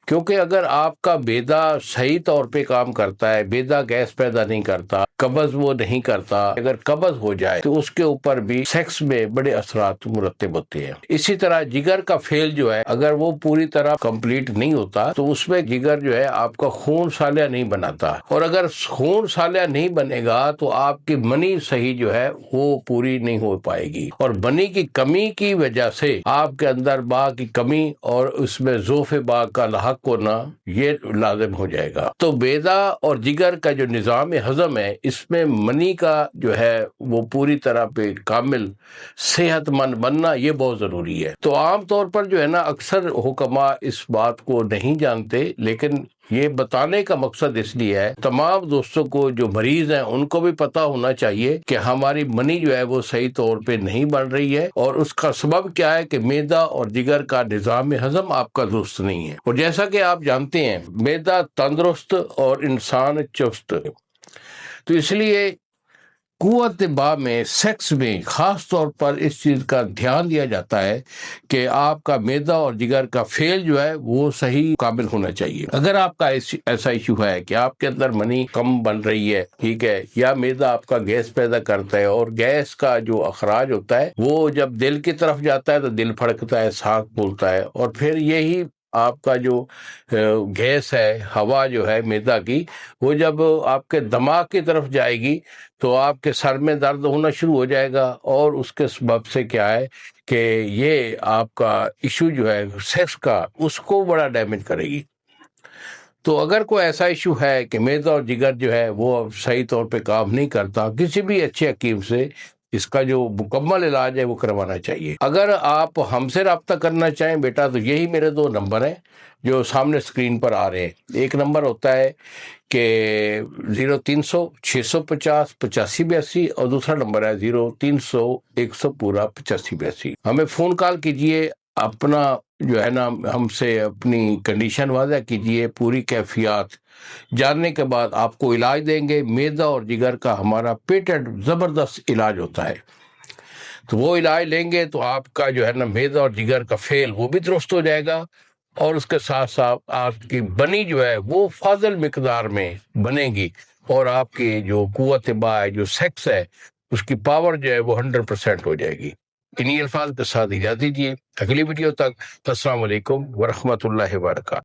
کیونکہ اگر آپ کا بیدا صحیح طور پہ کام کرتا ہے، بیدا گیس پیدا نہیں کرتا، قبض وہ نہیں کرتا، اگر قبض ہو جائے تو اس کے اوپر بھی سیکس میں بڑے اثرات مرتب ہوتے ہیں۔ اسی طرح جگر کا فیل جو ہے، اگر وہ پوری طرح کمپلیٹ نہیں ہوتا تو اس میں جگر جو ہے آپ کا خون سالیہ نہیں بناتا، اور اگر خون سالیہ نہیں بنے گا تو آپ کی منی صحیح جو ہے وہ پوری نہیں ہو پائے گی، اور منی کی کمی کی وجہ سے آپ کے اندر با کی کمی اور اس میں ذوف با کا لاحق ہونا یہ لازم ہو جائے گا۔ تو بیدا اور جگر کا جو نظام ہضم ہے، اس میں منی کا جو ہے وہ پوری طرح پہ کامل صحت مند بننا یہ بہت ضروری ہے۔ تو عام طور پر جو ہے نا اکثر حکماء اس بات کو نہیں جانتے، لیکن یہ بتانے کا مقصد اس لیے ہے تمام دوستوں کو جو مریض ہیں ان کو بھی پتا ہونا چاہیے کہ ہماری منی جو ہے وہ صحیح طور پہ نہیں بن رہی ہے، اور اس کا سبب کیا ہے کہ معدہ اور جگر کا نظام ہضم آپ کا درست نہیں ہے۔ اور جیسا کہ آپ جانتے ہیں معدہ تندرست اور انسان چست، تو اس لیے قوت با میں، سیکس میں خاص طور پر اس چیز کا دھیان دیا جاتا ہے کہ آپ کا معدہ اور جگر کا فیل جو ہے وہ صحیح کامل ہونا چاہیے۔ اگر آپ کا ایسا ایشو ہے کہ آپ کے اندر منی کم بن رہی ہے، ٹھیک ہے، یا معدہ آپ کا گیس پیدا کرتا ہے، اور گیس کا جو اخراج ہوتا ہے وہ جب دل کی طرف جاتا ہے تو دل پھڑکتا ہے، سانس پھولتا ہے، اور پھر یہی آپ کا جو گیس ہے، ہوا جو ہے معدہ کی، وہ جب آپ کے دماغ کی طرف جائے گی تو آپ کے سر میں درد ہونا شروع ہو جائے گا، اور اس کے سبب سے کیا ہے کہ یہ آپ کا ایشو جو ہے سیکس کا اس کو بڑا ڈیمیج کرے گی۔ تو اگر کوئی ایسا ایشو ہے کہ معدہ اور جگر جو ہے وہ صحیح طور پہ کام نہیں کرتا، کسی بھی اچھے حکیم سے اس کا جو مکمل علاج ہے وہ کروانا چاہیے۔ اگر آپ ہم سے رابطہ کرنا چاہیں بیٹا تو یہی میرے 2 نمبر ہیں جو سامنے اسکرین پر آ رہے ہیں۔ ایک نمبر ہوتا ہے کہ 0300 650 8582، اور دوسرا نمبر ہے 0300 100 پورا 8582۔ ہمیں فون کال کیجئے، اپنا جو ہے نا ہم سے اپنی کنڈیشن واضح کیجئے، پوری کیفیات جاننے کے بعد آپ کو علاج دیں گے۔ معدہ اور جگر کا ہمارا پیٹنٹ زبردست علاج ہوتا ہے، تو وہ علاج لیں گے تو آپ کا جو ہے نا معدہ اور جگر کا فیل وہ بھی درست ہو جائے گا، اور اس کے ساتھ ساتھ آپ کی بنی جو ہے وہ فاضل مقدار میں بنے گی، اور آپ کی جو قوت با ہے، جو سیکس ہے، اس کی پاور جو ہے وہ 100% ہو جائے گی۔ انہی الفاظ کے ساتھ اجازت دیجیے، اگلی ویڈیو تک السلام علیکم ورحمۃ اللہ وبرکاتہ۔